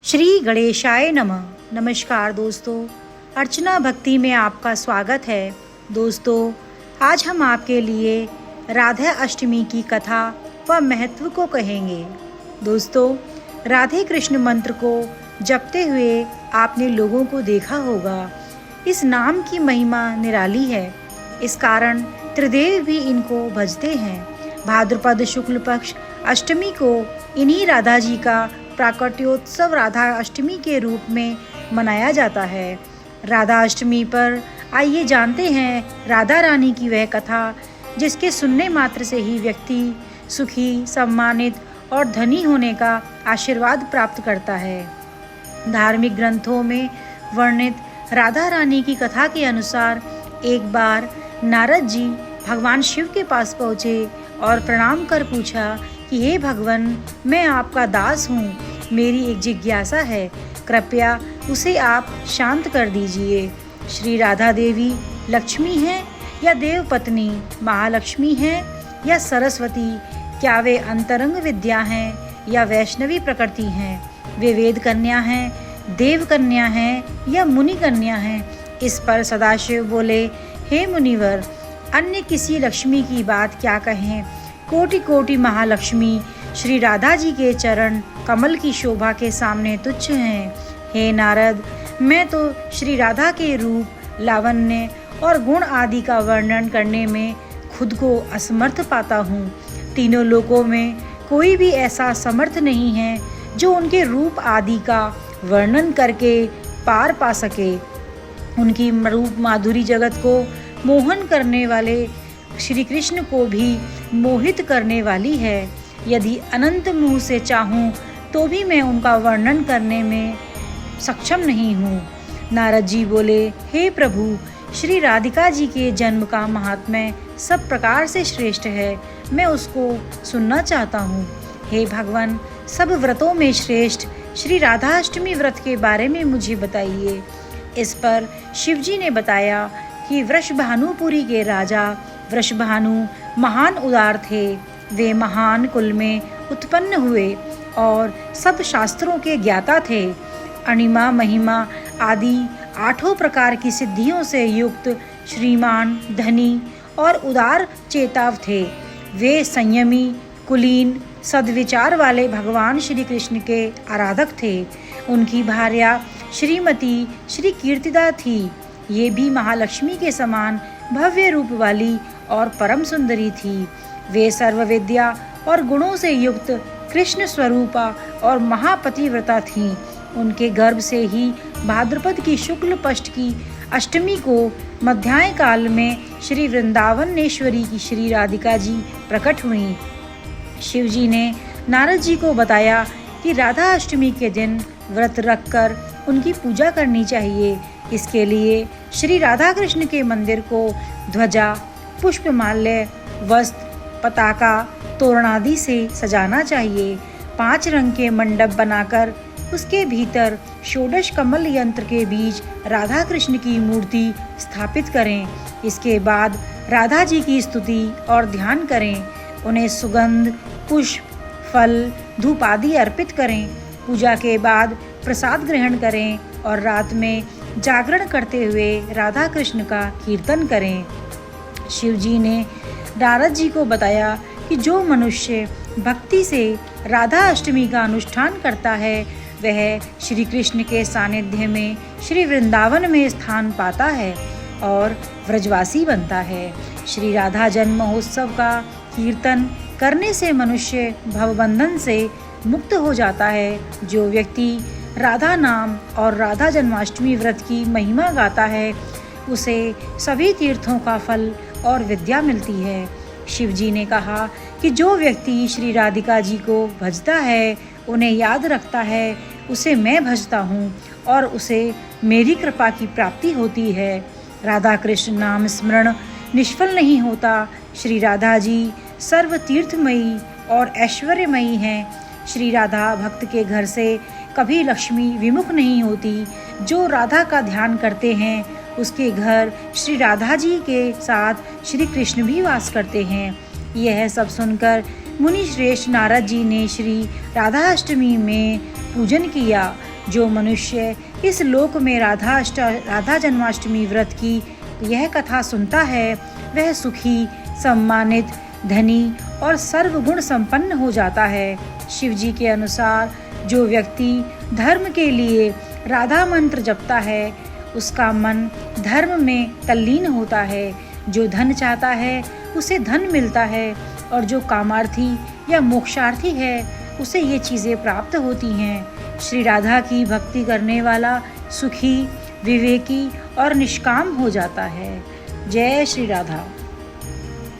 श्री गणेशाय नमः। नमस्कार दोस्तों, अर्चना भक्ति में आपका स्वागत है। दोस्तों, आज हम आपके लिए राधा अष्टमी की कथा व महत्व को कहेंगे। दोस्तों, राधे कृष्ण मंत्र को जपते हुए आपने लोगों को देखा होगा। इस नाम की महिमा निराली है, इस कारण त्रिदेव भी इनको भजते हैं। भाद्रपद शुक्ल पक्ष अष्टमी को इन्हीं राधा जी का प्राकट्योत्सव राधा अष्टमी के रूप में मनाया जाता है। राधा अष्टमी पर आइए जानते हैं राधा रानी की वह कथा जिसके सुनने मात्र से ही व्यक्ति सुखी, सम्मानित और धनी होने का आशीर्वाद प्राप्त करता है। धार्मिक ग्रंथों में वर्णित राधा रानी की कथा के अनुसार एक बार नारद जी भगवान शिव के पास पहुँचे और प्रणाम कर पूछा कि हे भगवान, मैं आपका दास हूँ, मेरी एक जिज्ञासा है, कृपया उसे आप शांत कर दीजिए। श्री राधा देवी लक्ष्मी हैं या देव पत्नी, महालक्ष्मी हैं या सरस्वती, क्या वे अंतरंग विद्या हैं या वैष्णवी प्रकृति हैं, वे वेद कन्या हैं, देव कन्या हैं या मुनि कन्या हैं। इस पर सदाशिव बोले, हे मुनिवर, अन्य किसी लक्ष्मी की बात क्या कहें, कोटि कोटि महालक्ष्मी श्री राधा जी के चरण कमल की शोभा के सामने तुच्छ हैं। हे नारद, मैं तो श्री राधा के रूप, लावण्य और गुण आदि का वर्णन करने में खुद को असमर्थ पाता हूँ। तीनों लोकों में कोई भी ऐसा समर्थ नहीं है जो उनके रूप आदि का वर्णन करके पार पा सके। उनकी रूप माधुरी जगत को मोहन करने वाले श्री कृष्ण को भी मोहित करने वाली है। यदि अनंत मुँह से चाहूँ तो भी मैं उनका वर्णन करने में सक्षम नहीं हूँ। नारद जी बोले, हे प्रभु, श्री राधिका जी के जन्म का महात्म्य सब प्रकार से श्रेष्ठ है, मैं उसको सुनना चाहता हूँ। हे भगवान, सब व्रतों में श्रेष्ठ श्री राधा अष्टमी व्रत के बारे में मुझे बताइए। इस पर शिवजी ने बताया कि वृषभानुपुरी के राजा वृषभानु महान उदार थे। वे महान कुल में उत्पन्न हुए और सब शास्त्रों के ज्ञाता थे। अणिमा, महिमा आदि 8 प्रकार की सिद्धियों से युक्त श्रीमान, धनी और उदार चेताव थे। वे संयमी, कुलीन, सद्विचार वाले भगवान श्री कृष्ण के आराधक थे। उनकी भार्या श्रीमती श्री कीर्तिदा थी। ये भी महालक्ष्मी के समान भव्य रूप वाली और परम सुंदरी थी। वे सर्वविद्या और गुणों से युक्त कृष्ण स्वरूपा और महापतिव्रता थीं। उनके गर्भ से ही भाद्रपद की शुक्ल पक्ष की अष्टमी को मध्याह्न काल में श्री वृंदावनेश्वरी की श्री राधिका जी प्रकट हुईं। शिवजी ने नारद जी को बताया कि राधा अष्टमी के दिन व्रत रखकर उनकी पूजा करनी चाहिए। इसके लिए श्री राधा कृष्ण के मंदिर को ध्वजा, पुष्पमाल्य, वस्त्र, पताका, तोरणादि से सजाना चाहिए। 5 रंग के मंडप बनाकर उसके भीतर षोडश कमल यंत्र के बीच राधा कृष्ण की मूर्ति स्थापित करें। इसके बाद राधा जी की स्तुति और ध्यान करें। उन्हें सुगंध, पुष्प, फल, धूप आदि अर्पित करें। पूजा के बाद प्रसाद ग्रहण करें और रात में जागरण करते हुए राधा कृष्ण का कीर्तन करें। शिवजी ने नारद जी को बताया कि जो मनुष्य भक्ति से राधा अष्टमी का अनुष्ठान करता है वह श्री कृष्ण के सानिध्य में श्री वृंदावन में स्थान पाता है और व्रजवासी बनता है। श्री राधा जन्म महोत्सव का कीर्तन करने से मनुष्य भवबंधन से मुक्त हो जाता है। जो व्यक्ति राधा नाम और राधा जन्माष्टमी व्रत की महिमा गाता है उसे सभी तीर्थों का फल और विद्या मिलती है। शिवजी ने कहा कि जो व्यक्ति श्री राधिका जी को भजता है, उन्हें याद रखता है, उसे मैं भजता हूँ और उसे मेरी कृपा की प्राप्ति होती है। राधा कृष्ण नाम स्मरण निष्फल नहीं होता। श्री राधा जी सर्व तीर्थमयी और ऐश्वर्यमयी हैं। श्री राधा भक्त के घर से कभी लक्ष्मी विमुख नहीं होती। जो राधा का ध्यान करते हैं उसके घर श्री राधा जी के साथ श्री कृष्ण भी वास करते हैं। यह सब सुनकर मुनि श्रेष्ठ नारद जी ने श्री राधा अष्टमी में पूजन किया। जो मनुष्य इस लोक में राधा जन्माष्टमी व्रत की यह कथा सुनता है वह सुखी, सम्मानित, धनी और सर्वगुण संपन्न हो जाता है। शिव जी के अनुसार जो व्यक्ति धर्म के लिए राधा मंत्र जपता है उसका मन धर्म में तल्लीन होता है। जो धन चाहता है उसे धन मिलता है और जो कामार्थी या मोक्षार्थी है उसे ये चीज़ें प्राप्त होती हैं। श्री राधा की भक्ति करने वाला सुखी, विवेकी और निष्काम हो जाता है। जय श्री राधा।